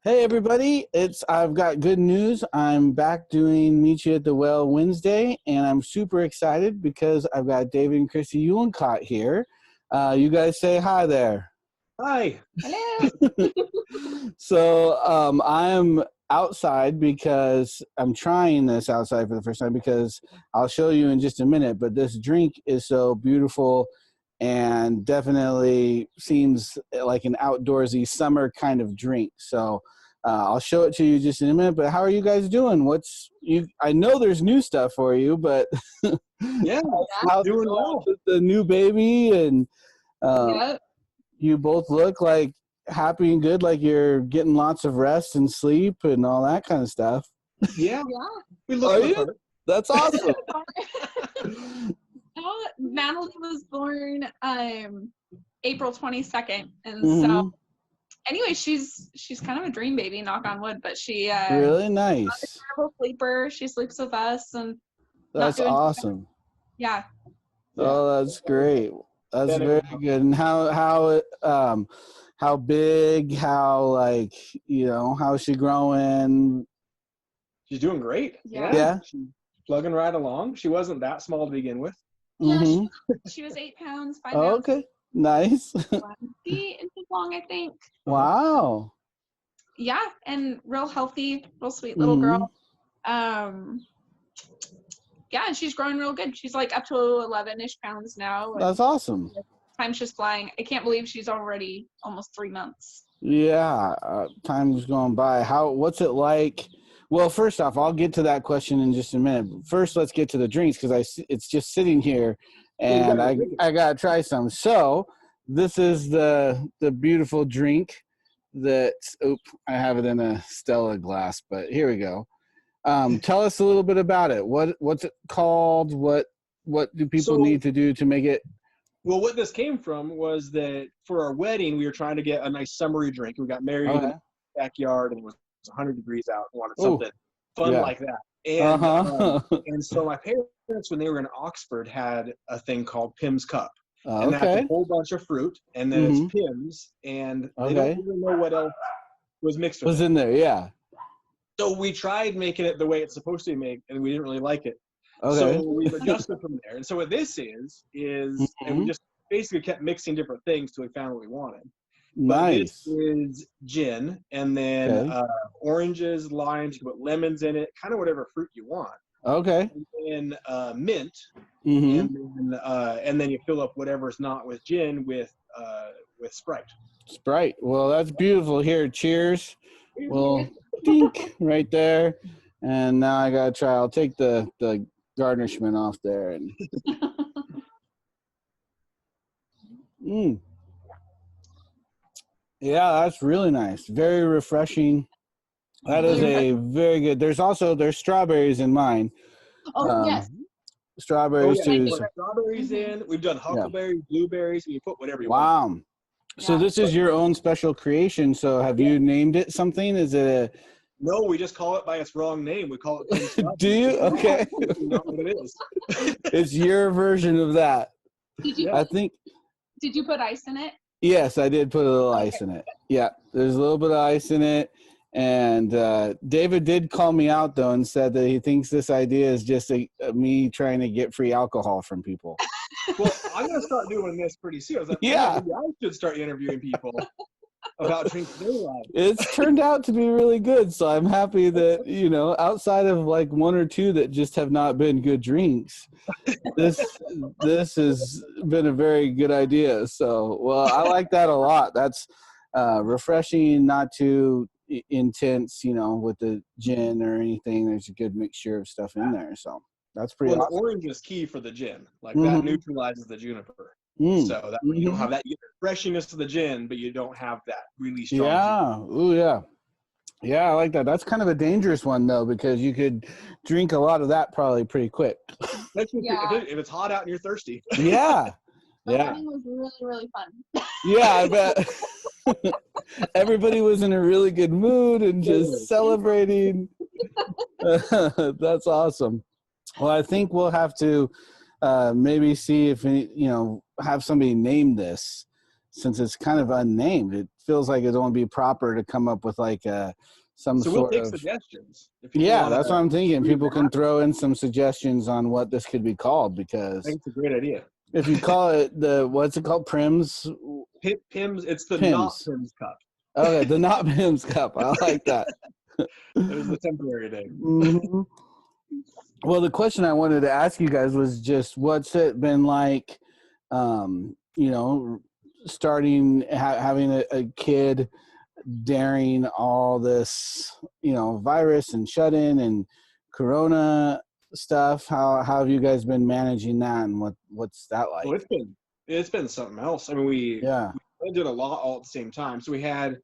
Hey everybody, I've got good news. I'm back doing Meet You at the Well Wednesday, and I'm super excited because I've got David and Christy Uhlenkott here. You guys say hi there. Hi. Hello. So I'm outside because I'm trying this outside for the first time because I'll show you in just a minute, but this drink is so beautiful and definitely seems like an outdoorsy summer kind of drink. So I'll show it to you just in a minute, but how are you guys doing? I know there's new stuff for you, but Yeah, how's doing well. the new baby? And Yep. you both look like happy and good, like you're getting lots of rest and sleep and all that kind of stuff. Yeah, Yeah. we look Are the you? part. That's awesome. Natalie was born April 22nd, and Mhm. so anyway, she's kind of a dream baby, knock on wood, but she Really nice. a sleeper. She sleeps with us, and That's awesome. yeah. Oh, that's great. That's Then it very was- good. And how big, how how is she growing? She's doing great. Yeah. She's plugging right along. She wasn't that small to begin with. Yeah, Mhm. she was 8 pounds, 5 Oh, ounces, okay. Nice. 1 feet inches long, I think. Wow. Yeah, and real healthy, real sweet little girl. Yeah, and she's growing real good. She's like up to 11-ish pounds now. And That's awesome. time's just flying. I can't believe she's already almost 3 months. Yeah, time's going by. What's it like? Well, first off, I'll get to that question in just a minute. First, let's get to the drinks because it's just sitting here, and I gotta try some. So this is the beautiful drink that. I have it in a Stella glass, but here we go. Tell us a little bit about it. What's it called? What do people need to do to make it? Well, what this came from was that for our wedding, we were trying to get a nice summery drink. We got married in the backyard, and it was 100 degrees out. We wanted something fun like that. And and so my parents, when they were in Oxford, had a thing called Pim's Cup. And that's a whole bunch of fruit, and then it's Pim's, and they don't really know what else was mixed with it. In there, yeah. So we tried making it the way it's supposed to be made, and we didn't really like it. Okay. So we've adjusted from there. And so what this is, and we just basically kept mixing different things till we found what we wanted. Nice. But this is gin, and then oranges, limes, you can put lemons in it, kind of whatever fruit you want. Okay. And then mint, and then you fill up whatever's not with gin with Sprite. Sprite. Well, that's beautiful. Here, cheers. Well, dink right there. And now I gotta try. I'll take the garnishment off there. And yeah, that's really nice. Very refreshing. That is a very good. There's strawberries in mine. Oh, yes. Strawberries too. Strawberries in. We've done huckleberries, blueberries. You put whatever you want. Wow. So this is your own special creation. So have you named it something? Is it a... No, we just call it by its wrong name. We call it. Do you? Okay. Not what it is. It's your version of that. Did you? I think. Did you put ice in it? Yes, I did put a little ice in it. Yeah, there's a little bit of ice in it. And David did call me out, though, and said that he thinks this idea is just me trying to get free alcohol from people. Well, I'm going to start doing this pretty soon. I was like, maybe I should start interviewing people about drinks they like. It's turned out to be really good, so I'm happy that, outside of like one or two that just have not been good drinks, this has been a very good idea. So, well, I like that a lot. That's refreshing, not too intense, with the gin or anything. There's a good mixture of stuff in there, so that's pretty awesome. The orange is key for the gin. Like that neutralizes the juniper. So that you don't have that freshiness of the gin, but you don't have that really strong. Yeah. Ooh, yeah. Yeah, I like that. That's kind of a dangerous one, though, because you could drink a lot of that probably pretty quick. If it's hot out and you're thirsty. Yeah. The wedding was really, really fun. Yeah, I bet. Everybody was in a really good mood and just celebrating. That's awesome. Well, I think we'll have to maybe see if have somebody name this. since it's kind of unnamed, it feels like it'd only be proper to come up with like some so we'll sort take of suggestions. Yeah, that's what I'm thinking. People can throw in some suggestions on what this could be called, because I think it's a great idea. if you call it what's it called? Prims? Pims. It's the Pims. not Pims Cup. Okay, the not Pims Cup. I like that. It was the temporary name. Mm-hmm. Well, the question I wanted to ask you guys was just, what's it been like, starting, having a kid during all this, virus and shut-in and corona stuff? How have you guys been managing that, and what's that like? Well, it's been something else. I mean, we did a lot all at the same time. So we had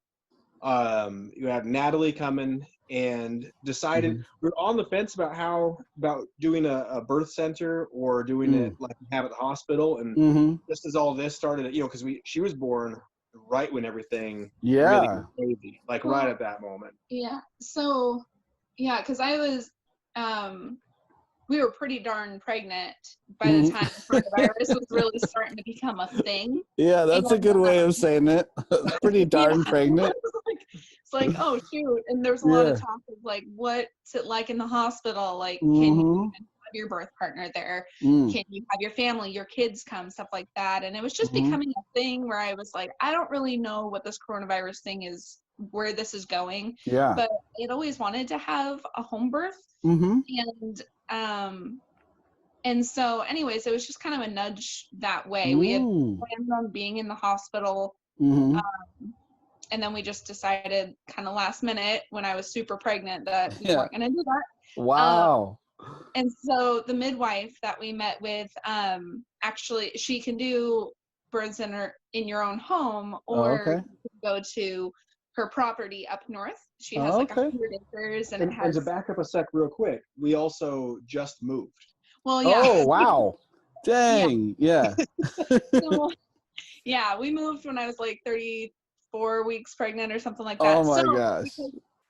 Natalie coming and decided we were on the fence about doing a birth center or doing it like we have at the hospital. And just as all this started, because she was born right when everything really got crazy, like right at that moment. Yeah. So, because I was, we were pretty darn pregnant by the time coronavirus was really starting to become a thing. Yeah, that's a good way of saying it. Pretty darn pregnant. It's like, oh shoot. And there's a lot of talk of like, what's it like in the hospital? Like, can you even have your birth partner there? Can you have your family, your kids come, stuff like that? And it was just becoming a thing where I was like, I don't really know what this coronavirus thing is, where this is going. Yeah. But I'd always wanted to have a home birth. And so anyways, it was just kind of a nudge that way. We had planned on being in the hospital. And then we just decided kind of last minute when I was super pregnant that we weren't going to do that. Wow. And so the midwife that we met with, actually, she can do births in your own home, or you can go to her property up north. She has like 100 acres, and it has. And to back up a sec real quick, we also just moved. Well, yeah. Oh wow! Dang, yeah. So, yeah, we moved when I was like 34 weeks pregnant or something like that. Oh my gosh.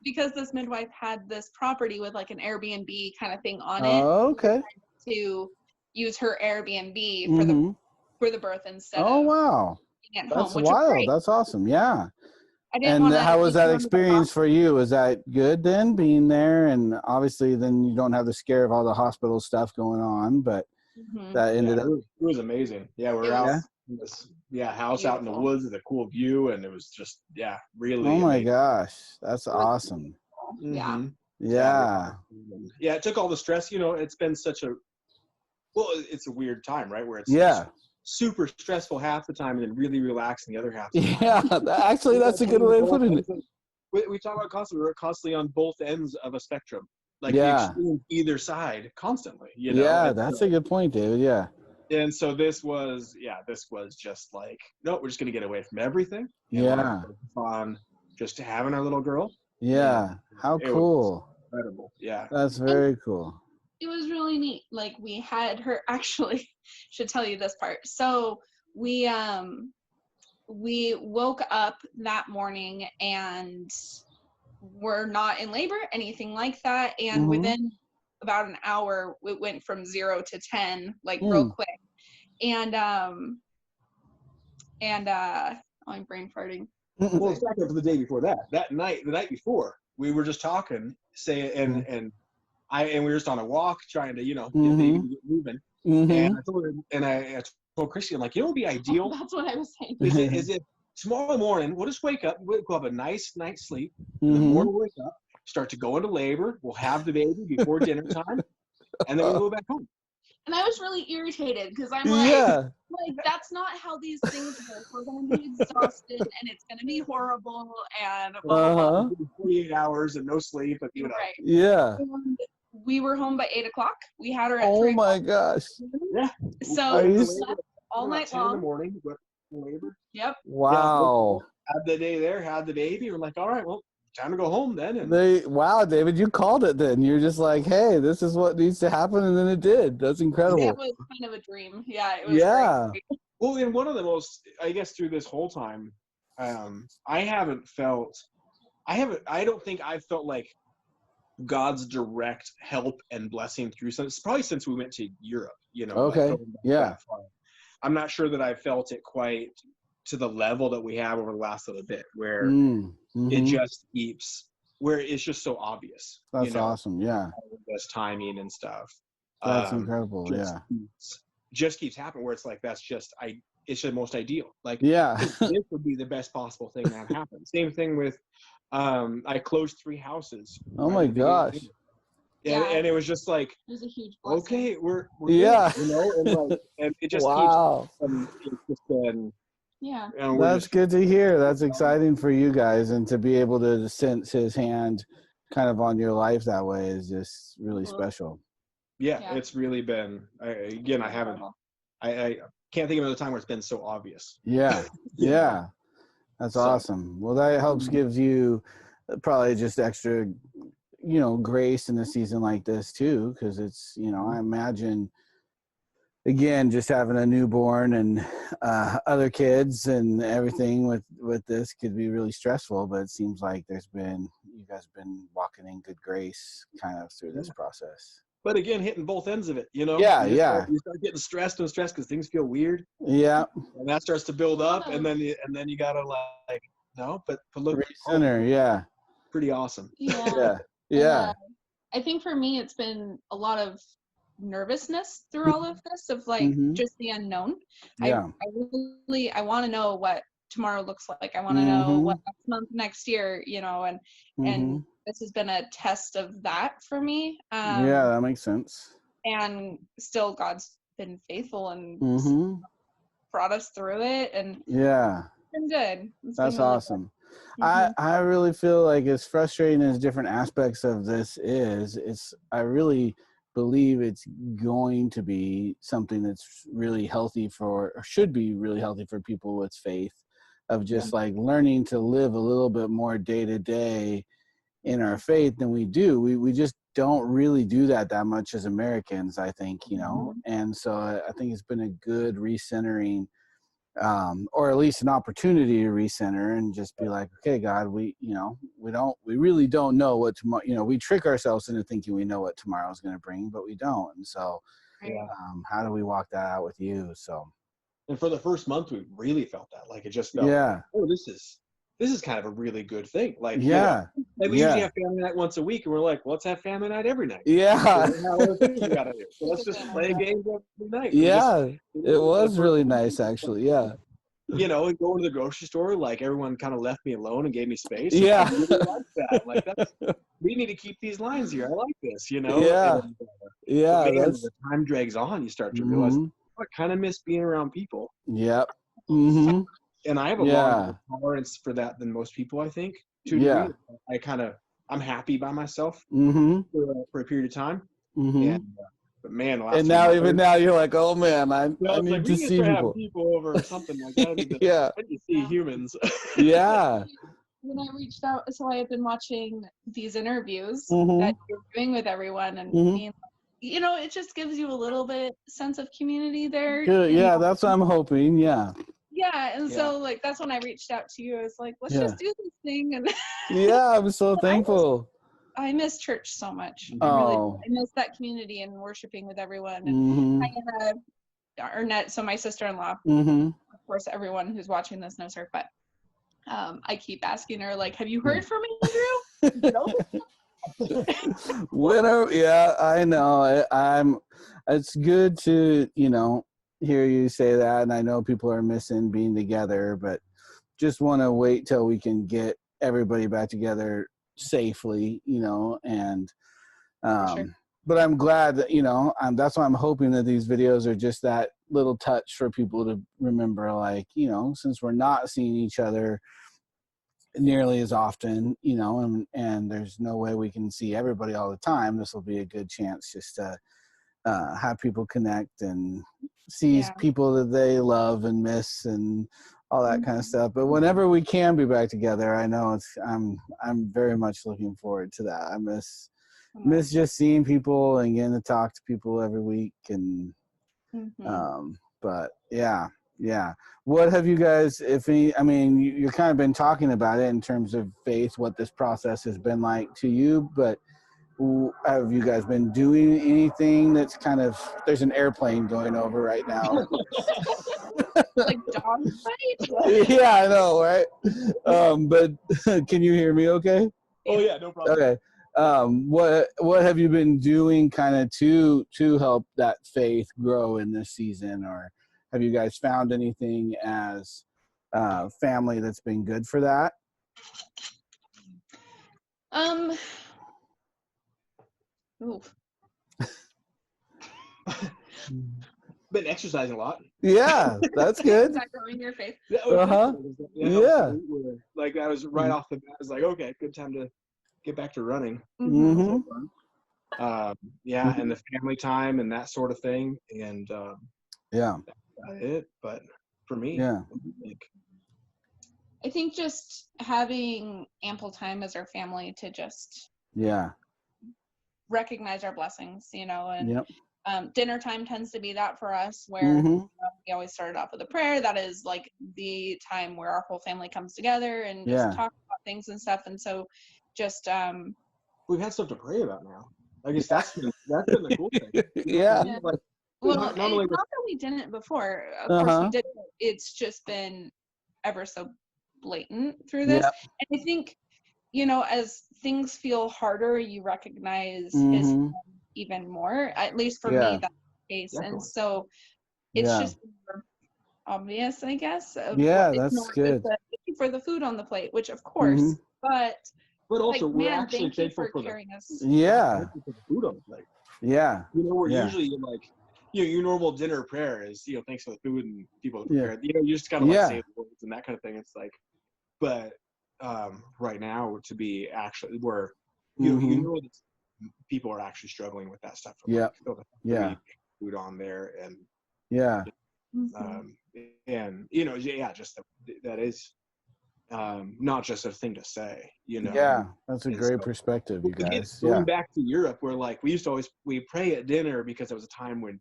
Because this midwife had this property with like an Airbnb kind of thing on it. Oh, okay. To use her Airbnb for the birth instead of wow. being at That's home, wild. That's awesome. Yeah. And how was that experience for you? Was that good then, being there? And obviously then you don't have the scare of all the hospital stuff going on, but that ended up. It was amazing. Yeah, we were out in this house out in the woods with a cool view, and it was just really Oh my amazing. Gosh, that's awesome. Yeah. Yeah, it took all the stress. It's been such a it's a weird time, right, where it's super stressful half the time and then really relaxing the other half the time. Yeah, actually that's a good way of putting it. We talk about constantly, we're constantly on both ends of a spectrum, like the extreme either side constantly, Yeah, that's a good point, David. Yeah. And so this was just like, no, we're just going to get away from everything. On just having our little girl. Yeah. How cool. Incredible. Yeah. That's very cool. It was really neat. Like, we had her, actually, should tell you this part. So we woke up that morning and were not in labor, anything like that. And within about an hour, it went from 0 to 10, like real quick. And I'm brain farting. Well, it's back up to the day before that. The night before, we were just talking, and we were just on a walk trying to, get moving. And I told Christy, I'm like, what would be ideal? That's what I was saying. Is if tomorrow morning we'll just wake up, we'll have a nice night's sleep. In the morning we'll wake up, start to go into labor. We'll have the baby before dinner time, and then we'll go back home. And I was really irritated because I'm like, that's not how these things work. We're going to be exhausted, and it's going to be horrible, and blah, blah, blah. 48 hours and no sleep, but Right. Yeah. And we were home by 8 o'clock. We had her at 3 Oh my o'clock. gosh. Yeah. So we slept all night 10 long. in the morning, but labor. Yep. Wow. Had the day there, had the baby. We're like, all right, well, time to go home then. And wow, David, you called it then. You're just like, hey, this is what needs to happen, and then it did. That's incredible. It was kind of a dream. Yeah, it was great. Well, and one of the most, I guess, through this whole time, I don't think I've felt like God's direct help and blessing through something. It's probably since we went to Europe, Okay. Like I'm not sure that I felt it quite to the level that we have over the last little bit, where mm-hmm. it just keeps, where it's just so obvious. That's awesome. Yeah. This timing and stuff. That's incredible. Just keeps happening where it's like, it's just the most ideal. Like, this would be the best possible thing that happened. Same thing with, I closed 3 houses. Oh my gosh. And it was just like, it was a huge blessing. Okay, we're good, and it just keeps, it's just been, that's good to hear. That's exciting for you guys, and to be able to sense his hand kind of on your life that way is just really special. It's really been, I can't think of another time where it's been so obvious. That's awesome. Well, that helps, gives you probably just extra grace in a season like this too, because it's I imagine, again, just having a newborn and other kids and everything with this could be really stressful, but it seems like you guys have been walking in good grace kind of through this process. But again, hitting both ends of it, you start getting stressed because things feel weird, and that starts to build up, and then you gotta but look, recenter, pretty awesome. I think for me, it's been a lot of nervousness through all of this, of just the unknown. I want to know what tomorrow looks like. I want to know what next year, and this has been a test of that for me. That makes sense. And still, God's been faithful and brought us through it, and it's been good. That's really awesome. Good. I really feel like, as frustrating as different aspects of this is, I really believe it's going to be something that's really healthy or should be really healthy for people with faith, of just learning to live a little bit more day to day in our faith than we do. We just don't really do that much as Americans, I think, and so I think it's been a good recentering, or at least an opportunity to recenter and just be like, okay, God, we really don't know what tomorrow, we trick ourselves into thinking we know what tomorrow is going to bring, but we don't. And so how do we walk that out with you? And for the first month, we really felt that, it just felt this is kind of a really good thing. We usually have family night once a week, and we're like, well, let's have family night every night. So let's just play games every night. It was really nice, actually. And going to the grocery store, everyone kind of left me alone and gave me space. I really like that. We need to keep these lines here. I like this, And, the time drags on. You start to realize, I kind of miss being around people. And I have a longer tolerance for that than most people, I think. I'm happy by myself for a period of time. But man, and now you're like, oh man, I need to see people over or something like that. I need to see humans. When I reached out, so I had been watching these interviews that you're doing with everyone, and being, it just gives you a little bit sense of community there. Good, that's what I'm hoping. And so that's when I reached out to you. I was like, let's just do this thing. And I'm so thankful. I miss church so much. I miss that community and worshiping with everyone. And Arnett, so my sister-in-law, of course, everyone who's watching this knows her, but I keep asking her, have you heard from Andrew? I know. It's good to, hear you say that, and I know people are missing being together, but just want to wait till we can get everybody back together safely, and but I'm glad that that's why I'm hoping that these videos are just that little touch for people to remember, since we're not seeing each other nearly as often, and there's no way we can see everybody all the time, this will be a good chance just to have people connect and see people that they love and miss and all that kind of stuff. But whenever we can be back together, I know I'm very much looking forward to that. I miss just seeing people and getting to talk to people every week. And but what have you guys, you're kind of been talking about it in terms of faith, what this process has been like to you, but have you guys been doing anything that's there's an airplane going over right now? like dog fight. Yeah, I know, right? But can you hear me okay? Oh yeah, no problem. Okay. What have you been doing kind of to help that faith grow in this season, or have you guys found anything as family that's been good for that? Oof. Been exercising a lot. Yeah, that's good. Is that growing your faith? Yeah. Like I was right off the bat. I was like, okay, good time to get back to running. Mm-hmm. Yeah, and the family time and that sort of thing, and yeah, that's it. But for me, yeah, I think just having ample time as our family to just recognize our blessings, you know, and dinner time tends to be that for us, where you know, we always started off with a prayer. That is like the time where our whole family comes together and just talk about things and stuff. And so just we've had stuff to pray about now. I guess that's been the cool thing. Yeah. Like, well, not that we didn't before. Of course we did. It's just been ever so blatant through this. And I think, you know, as things feel harder, you recognize is even more, at least for me, that's the case. Definitely. And so it's just more obvious, I guess. That's good. Thank you for the food on the plate, which of course, but also like, we're actually thankful for carrying us. The food on the plate. Yeah. You know, we're usually like, you know, your normal dinner prayer is, you know, thanks for the food and people prepared. You know, you just kind of like say the words and that kind of thing. It's like, but right now to be actually where you know that people are actually struggling with that stuff. Food on there and and you know just that is not just a thing to say, you know. Yeah, that's a great perspective, you guys. Going back to Europe, where like we used to we pray at dinner because it was a time when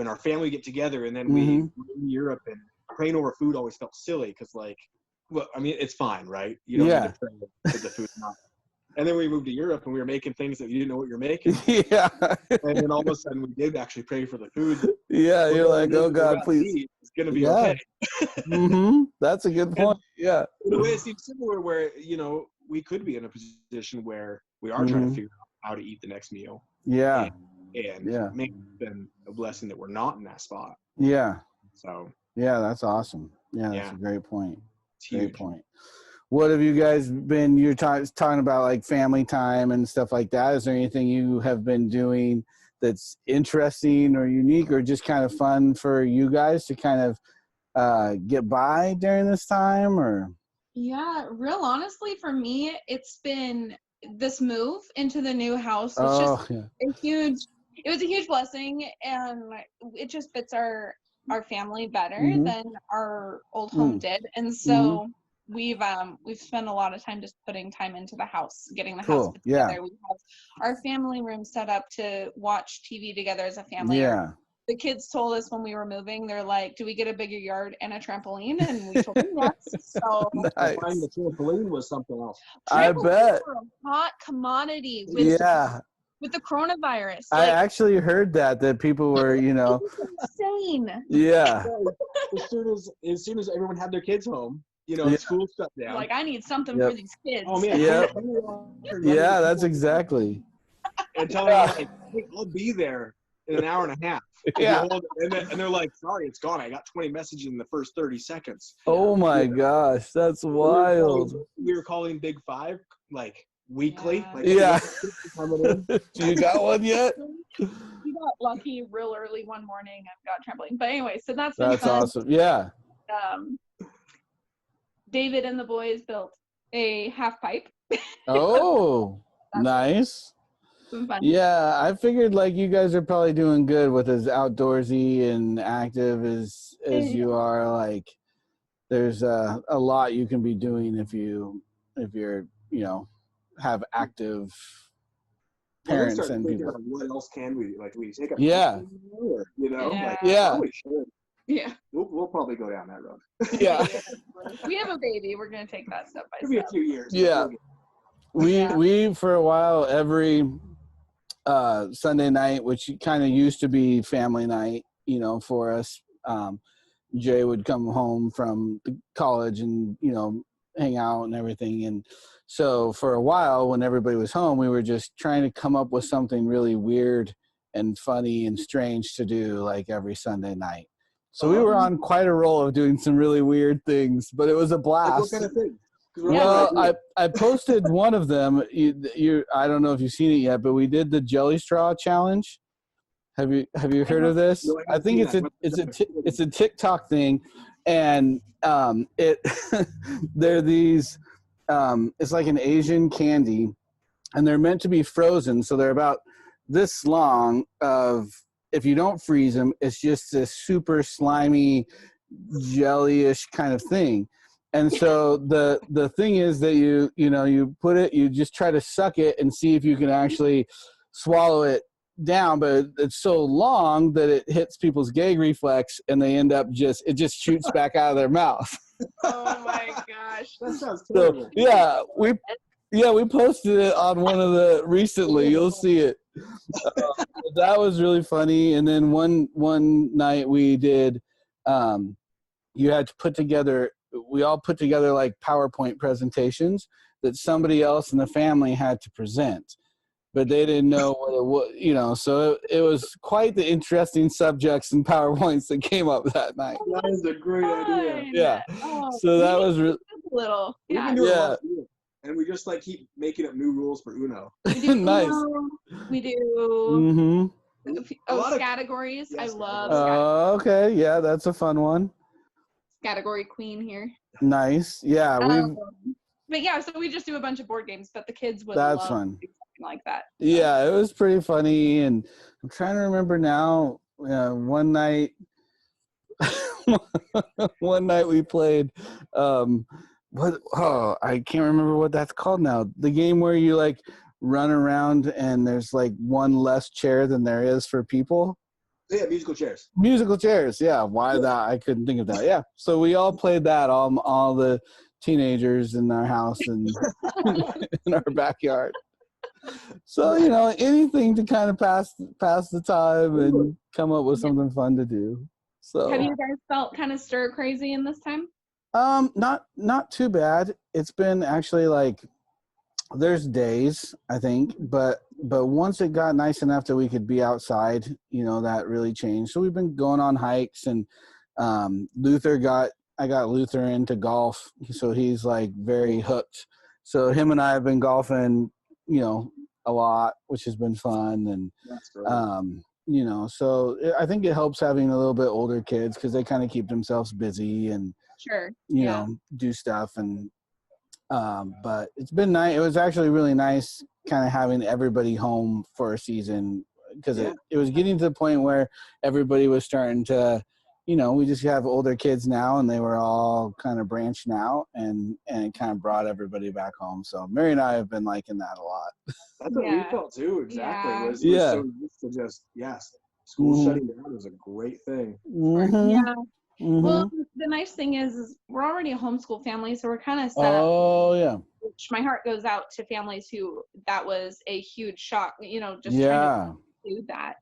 our family get together, and then we were in Europe, and praying over food always felt silly because like, well, I mean, it's fine, right? You don't need to pray for the food. And then we moved to Europe, and we were making things that you didn't know what you're making. And then all of a sudden, we did actually pray for the food. Yeah, you're like, oh God, please. It's gonna be okay. That's a good point. In a way, it seems similar, where you know we could be in a position where we are trying to figure out how to eat the next meal. And maybe it's been a blessing that we're not in that spot. So that's awesome. That's a great point. Great point. What have you guys been, you're talking about like family time and stuff like that. Is there anything you have been doing that's interesting or unique or just kind of fun for you guys to kind of get by during this time? Or real honestly, for me, it's been this move into the new house was it was a huge blessing, and it just fits our family better than our old home did. And so we've spent a lot of time just putting time into the house, getting the house put together. We have our family room set up to watch TV together as a family. The kids told us when we were moving, they're like, do we get a bigger yard and a trampoline? And we told them yes. So finding the trampoline was something else. I bet. Were a hot commodity with the coronavirus. I actually heard that people were, you know, insane. As soon as everyone had their kids home, you know, the school shut down. Like, I need something for these kids. Oh man. That's exactly. And telling them like, hey, I'll be there in an hour and a half. And they're like, sorry, it's gone. I got 20 messages in the first 30 seconds. Oh my gosh, that's wild. We were calling Big Five like weekly. Do you got one yet? We got lucky real early one morning and got trampoline. But anyway, so that's awesome. Yeah. David and the boys built a half pipe. Oh, nice. Yeah, I figured like you guys are probably doing good with as outdoorsy and active as you are. Like, there's a lot you can be doing if you're you know have active parents and people. Like, what else can we do? Like, we take a or, you know, like we should. Yeah, we'll probably go down that road. We have a baby. We're gonna take that step by step. Maybe a few years. We for a while every Sunday night, which kind of used to be family night, you know, for us. Jay would come home from college and, you know, hang out and everything. And so for a while when everybody was home, we were just trying to come up with something really weird and funny and strange to do like every Sunday night. So we were on quite a roll of doing some really weird things, but it was a blast. Like what kind of thing? Well, I posted one of them. I don't know if you've seen it yet, but we did the jelly straw challenge. Have you heard of this? No, I think it's a TikTok thing, and they're these. It's like an Asian candy, and they're meant to be frozen, so they're about this long. If you don't freeze them, it's just this super slimy, jellyish kind of thing. And so the thing is that you put it, you just try to suck it and see if you can actually swallow it down, but it's so long that it hits people's gag reflex and they end up it just shoots back out of their mouth. Oh my gosh. That sounds terrible. So, we posted it on one of the recently. You'll see it. That was really funny. And then one night we did. You had to we all put together like PowerPoint presentations that somebody else in the family had to present, but they didn't know what it was, you know. So it was quite the interesting subjects and PowerPoints that came up that night. That is a great idea. Yeah. Oh, so that was little. Yeah. And we just like keep making up new rules for Uno. We do Nice. Uno, we do categories. Yes, I love okay. Yeah, that's a fun one. Category queen here. Nice. Yeah. But yeah, so we just do a bunch of board games, but the kids would love fun. Something like that. Yeah, it was pretty funny. And I'm trying to remember now, one night we played, I can't remember what that's called now. The game where you like run around and there's like one less chair than there is for people. Yeah, musical chairs. Musical chairs, yeah. Why that? I couldn't think of that. Yeah, so we all played that. All the teenagers in our house and in our backyard. So anything to kind of pass the time and come up with something fun to do. So have you guys felt kind of stir crazy in this time? Not too bad. It's been actually like there's days, I think, but once it got nice enough that we could be outside, that really changed. So we've been going on hikes, and I got Luther into golf, so he's like very hooked. So him and I have been golfing, a lot, which has been fun. And that's great. So I think it helps having a little bit older kids because they kind of keep themselves busy and do stuff. And but it's been nice. It was actually really nice kind of having everybody home for a season because it was getting to the point where everybody was starting to, we just have older kids now and they were all kind of branching out and it kind of brought everybody back home. So Mary and I have been liking that a lot. That's what we felt too. Exactly. Yeah. It was so used to just, school shutting down was a great thing. Mm-hmm. Yeah. Mm-hmm. Well, the nice thing is we're already a homeschool family, so we're kind of set up. Oh, yeah. Which my heart goes out to families who that was a huge shock, just trying to do that.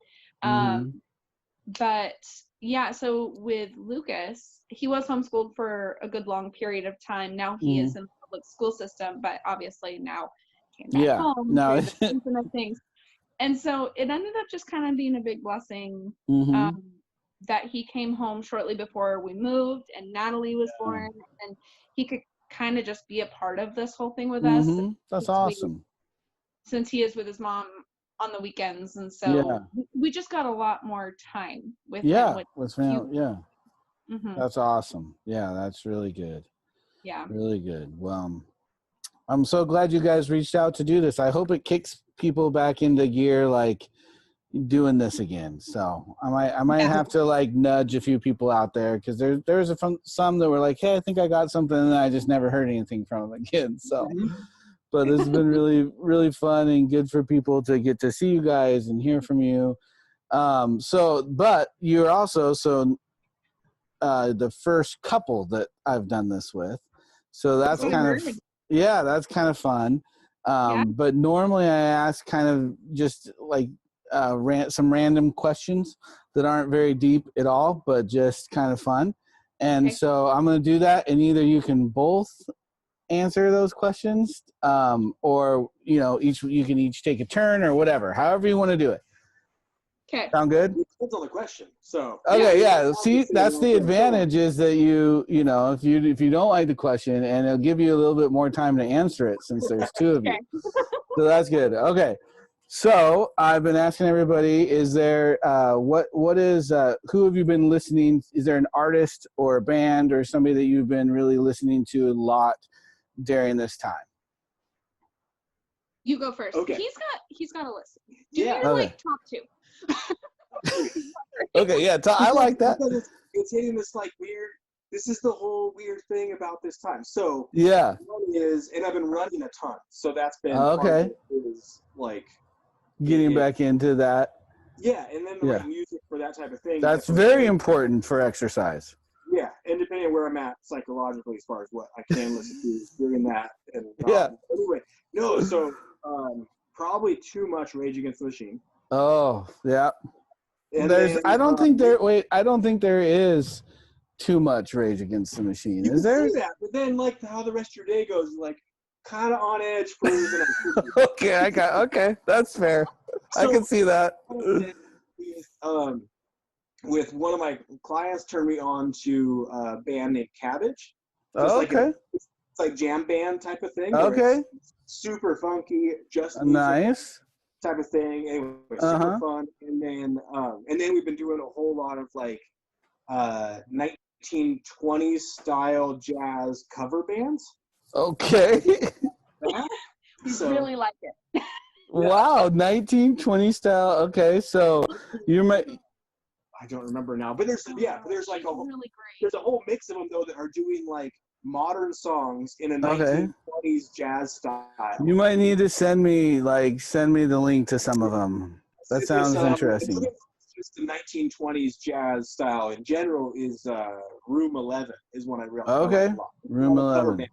But yeah, so with Lucas, he was homeschooled for a good long period of time. Now he is in the public school system, but obviously now came back home. No. Things. And so it ended up just kind of being a big blessing that he came home shortly before we moved and Natalie was born, and he could kind of just be a part of this whole thing with us. That's awesome. Since he is with his mom on the weekends, and so we just got a lot more time with him. That's awesome. Yeah, that's really good. Yeah, really good. Well, I'm so glad you guys reached out to do this. I hope it kicks people back into gear, like doing this again. So I might have to like nudge a few people out there because there's some that were like, hey, I think I got something, and I just never heard anything from them again. So. But this has been really, really fun and good for people to get to see you guys and hear from you. But you're also the first couple that I've done this with. So that's that's kind of fun. But normally I ask kind of just like some random questions that aren't very deep at all, but just kind of fun. And so I'm going to do that, and either you can both answer those questions, or you can each take a turn or whatever, however you want to do it. Okay. Sound good? It depends on the question. So okay, yeah. See, that's the advantage is that if you don't like the question, and it'll give you a little bit more time to answer it since there's two of you. So that's good. Okay. So I've been asking everybody: is there who have you been listening? Is there an artist or a band or somebody that you've been really listening to a lot during this time? You go first. Okay. He's got a list. Do Yeah. your top two. Okay. Yeah. I like that. It's hitting this like weird. This is the whole weird thing about this time. So yeah. One is, and I've been running a ton, so that's been okay. Is like getting back into that. Yeah, and then like music for that type of thing. That's very important for exercise. Yeah, and depending on where I'm at psychologically as far as what I can listen to during that. And anyway, no, so probably too much Rage Against the Machine. Oh, yeah. And I don't think there is too much Rage Against the Machine. Is there? See that, but then like how the rest of your day goes, like kind of on edge for okay, that's fair. So, I can see that. With one of my clients turned me on to a band named Cabbage. So it's like jam band type of thing. Okay. Super funky, just nice type of thing. Anyway, super fun. And then we've been doing a whole lot of like 1920s style jazz cover bands. Okay. Really like it. Wow, 1920 style. Okay, so you might. I don't remember now, but there's like there's a whole mix of them though that are doing like modern songs in a 1920s jazz style. You might need to send me the link to some of them. That sounds interesting. Just the 1920s jazz style in general is Room 11 is one I really like a lot. Room 11.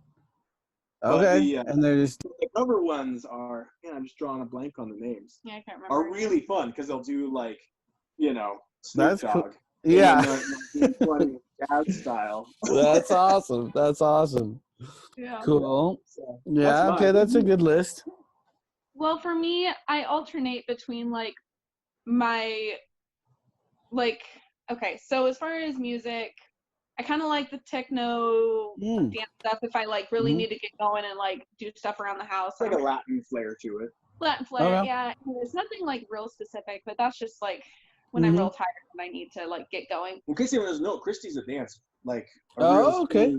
Okay, and there's the cover ones are. I'm just drawing a blank on the names. Yeah, I can't remember. Are really fun because they'll do like, Snoop That's Dogg. Cool. Yeah. Jazz style. That's awesome. That's awesome. Yeah. Cool. Yeah. Okay, that's a good list. Well, for me, I alternate between so as far as music, I kind of like the techno dance stuff if I really need to get going and do stuff around the house. It's like a Latin flair to it. Latin flair, yeah. It's nothing real specific, but that's just when I'm real tired and I need to get going. In case anyone doesn't know, Christy's a dancer. Okay.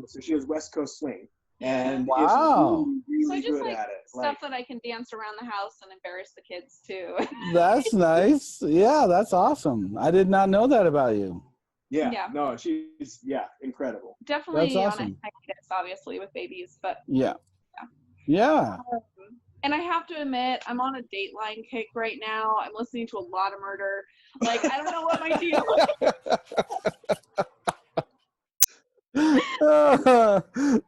So she has West Coast swing. And wow. Really so just good at it. Stuff that I can dance around the house and embarrass the kids too. That's nice. Yeah, that's awesome. I did not know that about you. Yeah. No, she's incredible. Definitely that's awesome. On a hiatus, obviously, with babies, but yeah. And I have to admit, I'm on a Dateline kick right now. I'm listening to a lot of murder. I don't know what my deal is.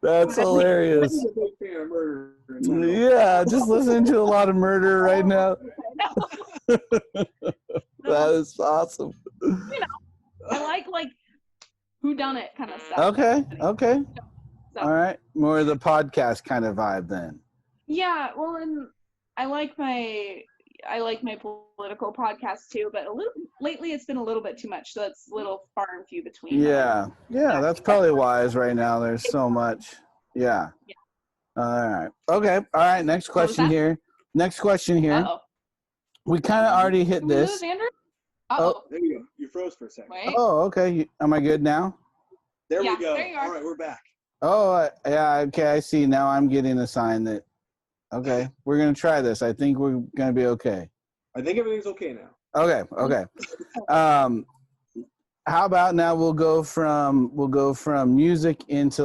That's hilarious. Yeah, just listening to a lot of murder right now. That is awesome. I like whodunit kind of stuff. Okay. So. All right. More of the podcast kind of vibe then. Yeah, well, and I like my political podcast too, but lately it's been a little bit too much, so it's a little far and few between. Yeah, that's probably wise right now. There's so much. Yeah. All right. Okay. All right. Next question here. Uh-oh. We kind of already hit this. Andrew? Oh, there you go. You froze for a second. Wait. Oh, okay. Am I good now? There we go. There you are. All right, we're back. Oh, yeah. Okay, I see. Now I'm getting a sign that. Okay, we're gonna try this. I think we're gonna be okay. I think everything's okay now. Okay. How about now we'll go from music into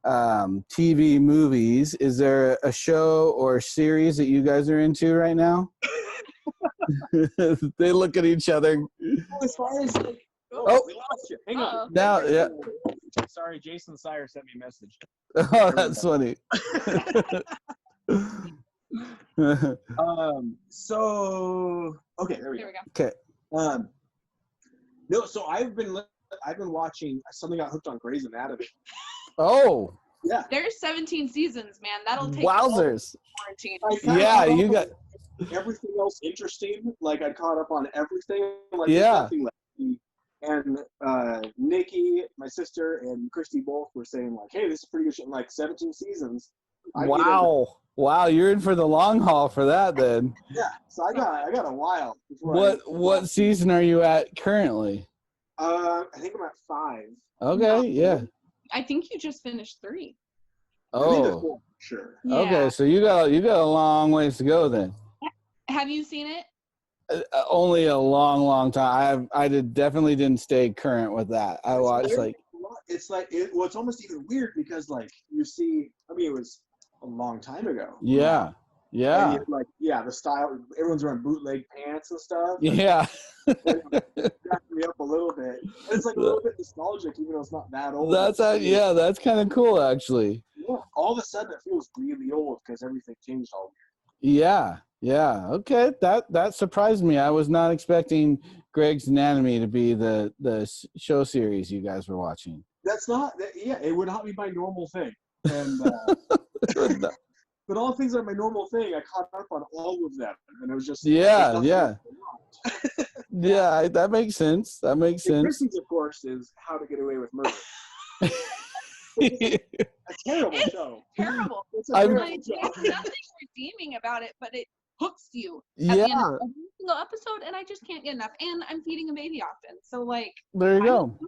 TV movies. Is there a show or series that you guys are into right now? They look at each other. As far as we lost you. Hang on. Now, yeah. Sorry, Jason Sire sent me a message. Oh, that's funny. So okay, there we go. Okay. No, so I've been I've been watching. Something got hooked on Grey's Anatomy. Oh. Yeah. There's 17 seasons, man. That'll take wowzers. quarantine. Yeah, you got everything else interesting. Like I caught up on everything. Like yeah. there's nothing left. And Nikki, my sister, and Christy both were saying like, "Hey, this is pretty good shit." Like 17 seasons. Wow, you're in for the long haul for that then. Yeah, so I got a while. What season are you at currently? I think I'm at 5. Okay, yeah. I think you just finished 3. I think that's 4, sure. Yeah. Okay, so you got a long ways to go then. Have you seen it? Only a long time. I definitely didn't stay current with that. I watched it's almost even weird because like you see, I mean, it was a long time ago. Yeah. Yeah. And like, the style, everyone's wearing bootleg pants and stuff. Yeah. It cracked me up a little bit. And it's like a little bit nostalgic, even though it's not that old. That's kind of cool, actually. Yeah, all of a sudden it feels really old because everything changed all weird. Yeah. Okay. That surprised me. I was not expecting Grey's Anatomy to be the show series you guys were watching. That's not. Yeah, it would not be my normal thing. And but all things are my normal thing. I caught up on all of them, and it was just yeah. Yeah, that makes sense. That makes sense. Christie's, of course, is How to Get Away with Murder. A terrible show. Terrible. It's a terrible show. There's nothing redeeming about it, but it hooks you at yeah. the end of every single episode, and I just can't get enough. And I'm feeding a baby often, so like. There you go.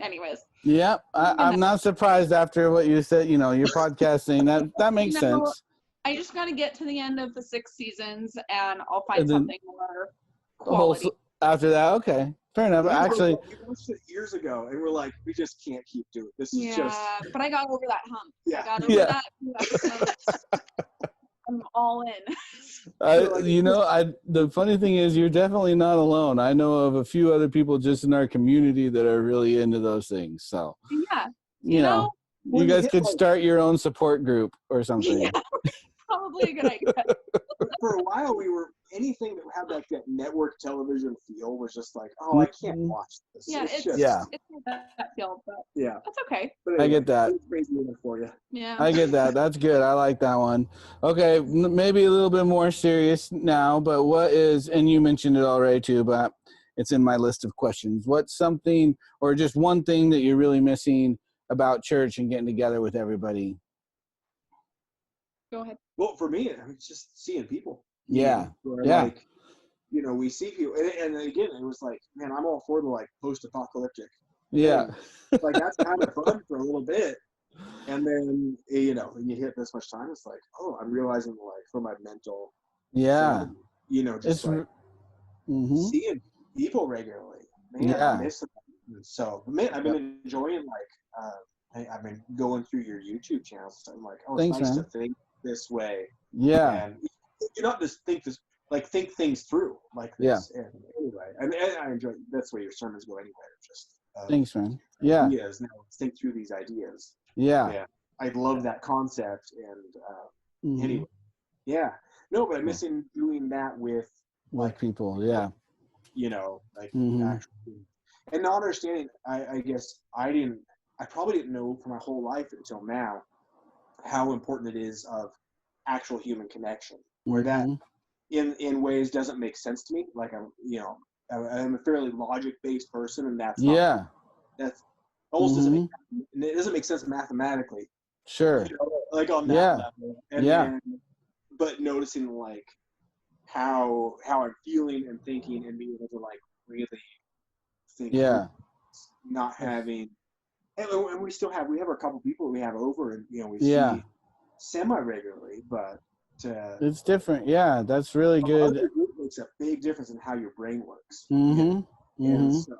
Anyways. Yeah, I'm not surprised after what you said. You know, your podcasting that makes sense. I just got to get to the end of the 6 seasons, and I'll find something more quality. After that, okay, fair enough. Actually, we watched it years ago, and we're like, we just can't keep doing it. This is but I got over that hump. Yeah. I got over that. I'm all in. The funny thing is, you're definitely not alone. I know of a few other people just in our community that are really into those things. So yeah, you know, you guys could start your own support group or something. Yeah, probably a good idea. For a while, anything that had like that network television feel was just like, oh, I can't watch this. Yeah, it's not that feel, but that's okay. But anyway, I get that. It's crazy enough for you. Yeah, I get that. That's good. I like that one. Okay, maybe a little bit more serious now, but what is? And you mentioned it already too, but it's in my list of questions. What's something, or just one thing that you're really missing about church and getting together with everybody? Go ahead. Well, for me, it's just seeing people. Yeah. Like, we see people, and again, it was like, man, I'm all for the like post-apocalyptic. Yeah. Like that's kind of fun for a little bit, and then when you hit this much time, it's like, oh, I'm realizing like for my mental. Yeah. Just like seeing people regularly. Man, I miss them. So, man, I've been enjoying like I've been going through your YouTube channels. So I'm like, oh, it's nice to think this way. Yeah. And you're not just think things through like this. Yeah. And anyway, and I enjoy. That's the way your sermons go anyway. Just thanks, man. Yeah. Ideas. Now think through these ideas. Yeah. I love that concept. And anyway, no, but I'm missing doing that with people. Yeah. Actually, and not understanding. I guess I probably didn't know for my whole life until now how important it is of actual human connection. Where that in ways doesn't make sense to me. Like I'm a fairly logic-based person, and that's almost doesn't make sense mathematically. Sure. Like on that level. And but noticing like how I'm feeling and thinking and being able to like really think. Yeah. Not having, and we have a couple people we have over, and we see semi-regularly, but it's different. Yeah, that's really good. It makes a big difference in how your brain works. And so,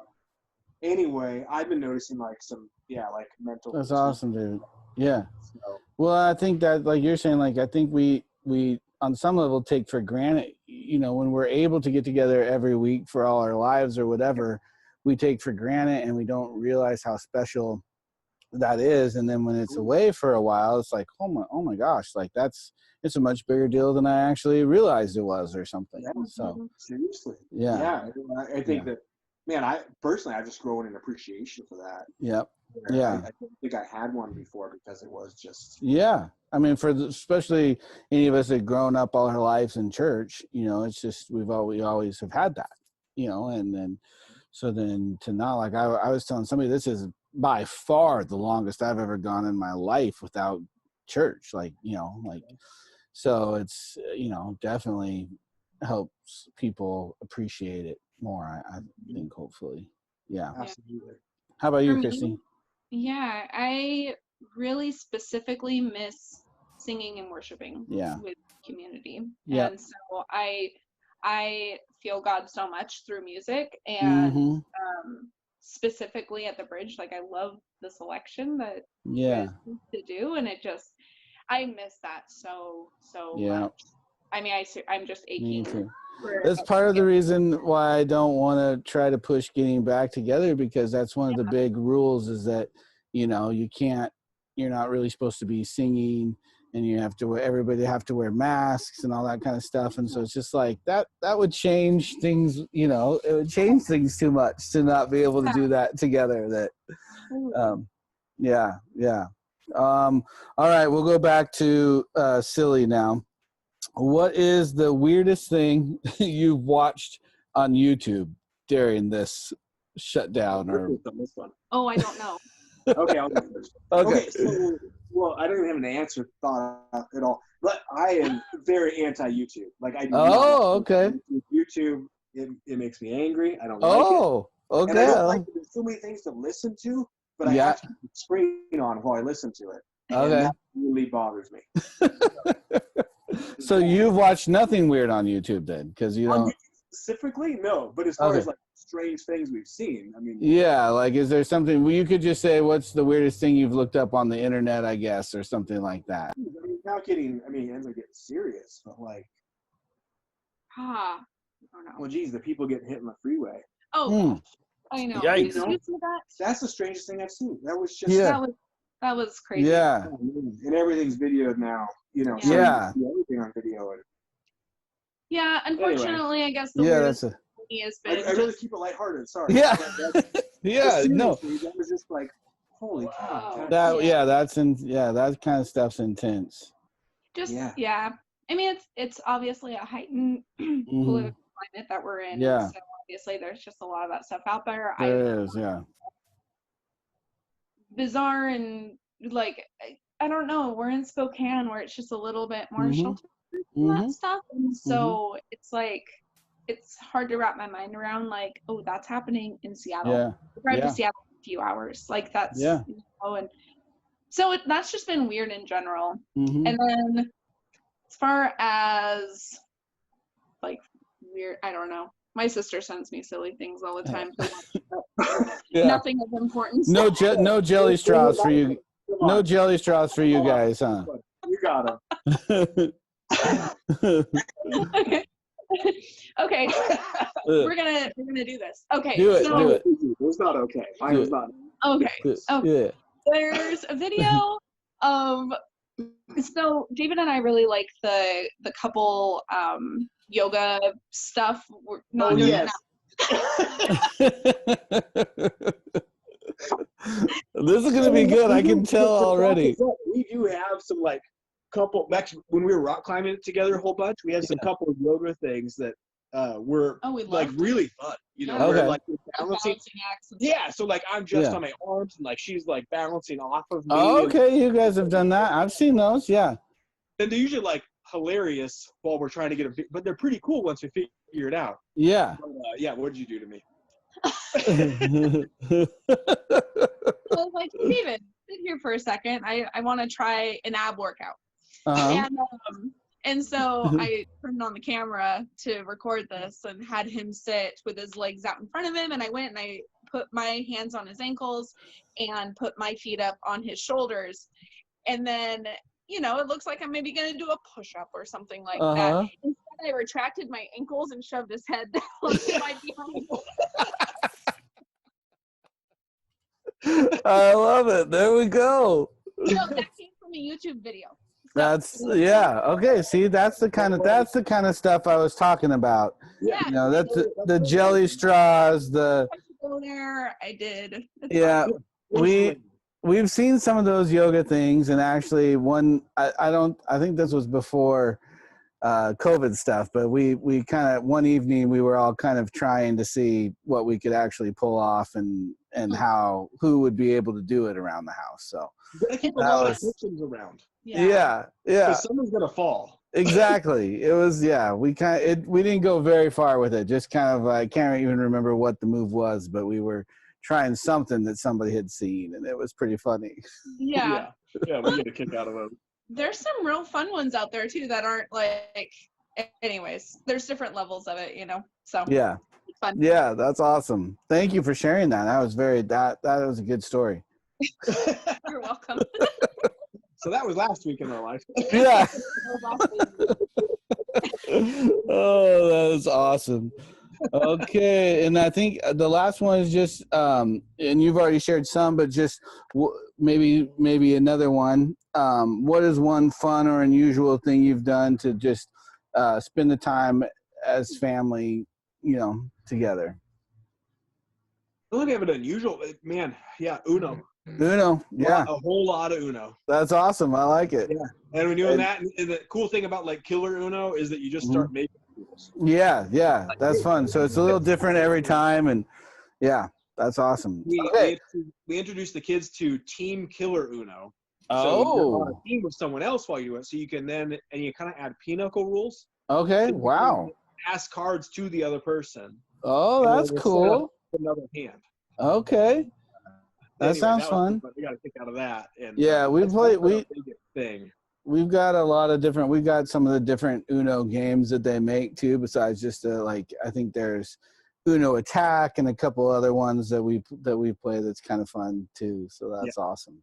anyway, I've been noticing like some like mental. That's awesome, dude. Yeah. So, well, I think that like you're saying, like I think we on some level take for granted, when we're able to get together every week for all our lives or whatever, we take for granted and we don't realize how special that is. And then when it's away for a while, it's like, oh my gosh, like it's a much bigger deal than I actually realized it was or something. So seriously. Yeah. I think that man, I personally, I've just grown in appreciation for that. Yep. Yeah. I don't think I had one before because it was just. Yeah. I mean, especially any of us that grown up all our lives in church, it's just, we always have had that, and then, so then to not, like, I was telling somebody, this is by far the longest I've ever gone in my life without church. Like, so it's, definitely helps people appreciate it more. I think, hopefully. Yeah. Absolutely. How about you, Christy? Yeah, I really specifically miss singing and worshiping with community. Yeah. And so I feel God so much through music, and specifically at the Bridge, like I love the selection that you guys used to do, and I miss that so much. I mean, I'm just aching. Me too. That's part of the reason why I don't want to try to push getting back together, because that's one of the big rules, is that, you're not really supposed to be singing, and everybody have to wear masks and all that kind of stuff. And so it's just like that would change things, it would change things too much to not be able to do that together. Yeah. All right, we'll go back to silly now. What is the weirdest thing you've watched on YouTube during this shutdown? Oh, I don't know. Okay, I'll go first. Okay, so, well, I don't even have an answer thought at all, but I am very anti-YouTube. Like, I do okay. YouTube, it makes me angry. I don't like it. Okay. And I don't like it. There's so many things to listen to, but I have to keep the screen on while I listen to it. Okay. And that really bothers me. So you've watched nothing weird on YouTube then? Because you don't... Specifically, no. But as far as like strange things we've seen, I mean... Yeah, like, is there something... Well, you could just say, what's the weirdest thing you've looked up on the internet, I guess, or something like that. I mean, it ends up getting serious, but like... I don't know. Well, geez, the people getting hit in the freeway. Oh, I know. Yikes. Did you see that? That's the strangest thing I've seen. That was just... That was crazy. Yeah. And everything's videoed now, so you see everything on video. Yeah, unfortunately, anyway. I guess the weirdest thing has been... I really keep it lighthearted, sorry. Yeah. No. That was just like, holy cow. That kind of stuff's intense. I mean, it's obviously a heightened political climate that we're in. Yeah. So obviously there's just a lot of that stuff out there. There is. Bizarre, and like, I don't know, we're in Spokane where it's just a little bit more sheltered from that stuff. And so it's like, it's hard to wrap my mind around, like, oh, that's happening in Seattle. Yeah. Drive to Seattle in a few hours. Like, that's, and so that's just been weird in general. And then as far as like weird, I don't know. My sister sends me silly things all the time. Nothing of importance. No jelly straws for you. No jelly straws for you guys, huh? You got them. Okay. We're gonna do this. Okay. Do it. It was not okay. I was not. Okay. There's a video of. So David and I really like the couple yoga stuff. We're not doing that. This is gonna be good. I can tell already. We do have some like couple. Actually, when we were rock climbing together a whole bunch, we had some couple of yoga things that were like really fun. Where, like balancing acts. Yeah, so like I'm just on my arms and like she's like balancing off of me. Oh, okay, you guys have done that. I've seen those. Yeah. And they're usually like hilarious while we're trying to get them, but they're pretty cool once we figure it out. Yeah. But, what did you do to me? I was like, David, sit here for a second. I want to try an ab workout. And so I turned on the camera to record this and had him sit with his legs out in front of him. And I went and I put my hands on his ankles and put my feet up on his shoulders. And then, it looks like I'm maybe going to do a push-up or something like that. Instead, I retracted my ankles and shoved his head down to my behind. I love it. There we go. That came from a YouTube video. Yeah. Okay. See, that's the kind of stuff I was talking about. Yeah. You know, that's the jelly straws. Go there. I did. It's yeah. We've seen some of those yoga things, and actually, I think this was before COVID stuff, but we kind of one evening we were all kind of trying to see what we could actually pull off and who would be able to do it around the house. So you gotta keep a lot of cushions around. Yeah. Because someone's gonna fall. Exactly. It was we didn't go very far with it. Just kind of I can't even remember what the move was, but we were trying something that somebody had seen, and it was pretty funny. Yeah. Yeah, we get a kick out of them. There's some real fun ones out there too that aren't like. Anyways, there's different levels of it, So yeah, it's fun. Yeah, that's awesome. Thank you for sharing that. That was that was a good story. You're welcome. So that was last week in our life. Yeah. Oh, that is awesome. Okay, and I think the last one is just, and you've already shared some, but just maybe another one. What is one fun or unusual thing you've done to just spend the time as family, together? I don't have an unusual, man. Yeah, Uno. Uno, yeah. A whole lot of Uno. That's awesome. I like it. Yeah, and we're doing that. And the cool thing about like Killer Uno is that you just start making rules. Yeah, that's fun. So it's a little different every time, and yeah, that's awesome. We introduced the kids to Team Killer Uno. So you're on a team with someone else while you so you can and you kind of add pinochle rules. Okay, so wow. Pass cards to the other person. Oh, that's cool. Another hand. Okay. That sounds fun. We got a kick out of that. And yeah, we've got a lot of different. We've got some of the different Uno games that they make too. Besides just I think there's Uno Attack and a couple other ones that we play that's kind of fun too. So that's awesome.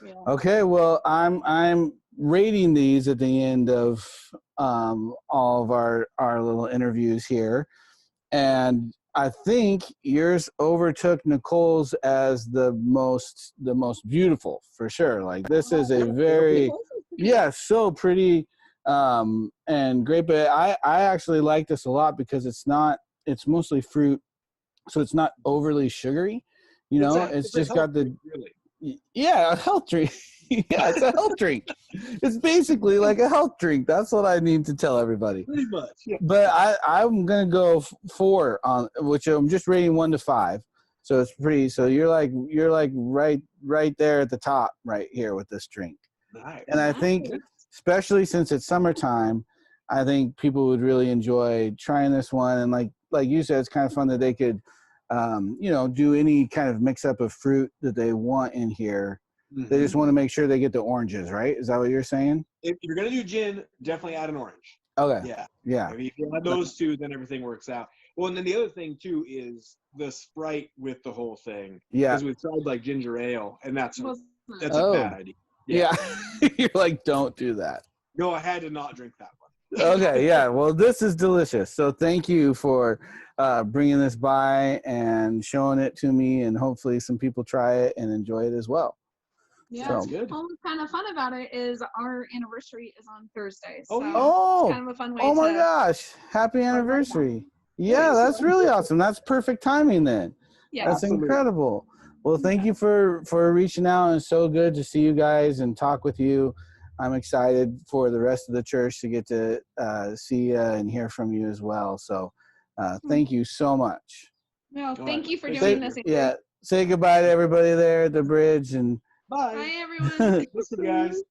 Yeah. Okay, well, I'm rating these at the end of all of our little interviews here, and I think yours overtook Nicole's as the most beautiful for sure. Like this is a very so pretty and great. But I actually like this a lot because it's mostly fruit, so it's not overly sugary. It's just got the a health drink. Yeah, it's a health drink. It's basically like a health drink. That's what I need to tell everybody. Pretty much. Yeah. But I'm gonna go 4 on which I'm just rating 1 to 5. So it's pretty. So you're like right there at the top right here with this drink. Nice. And I think, especially since it's summertime, I think people would really enjoy trying this one. And like you said, it's kind of fun that they could, do any kind of mix up of fruit that they want in here. Mm-hmm. They just want to make sure they get the oranges, right? Is that what you're saying? If you're going to do gin, definitely add an orange. Okay. Yeah. If you add those two, then everything works out. Well, and then the other thing, too, is the Sprite with the whole thing. Yeah. Because we've tried, like, ginger ale, and that's a bad idea. Yeah. You're like, don't do that. No, I had to not drink that one. Okay, yeah. Well, this is delicious. So thank you for bringing this by and showing it to me, and hopefully some people try it and enjoy it as well. Yeah, that's good. All that's kind of fun about it is our anniversary is on Thursday. So it's kind of a fun way my gosh. Happy anniversary. Yeah, that's really awesome. That's perfect timing then. Yeah. That's incredible. Well, thank you for reaching out. It's so good to see you guys and talk with you. I'm excited for the rest of the church to get to see you and hear from you as well. So thank you so much. No, thank you for doing this. Yeah. Say goodbye to everybody there at the bridge and bye everyone. Listen, guys.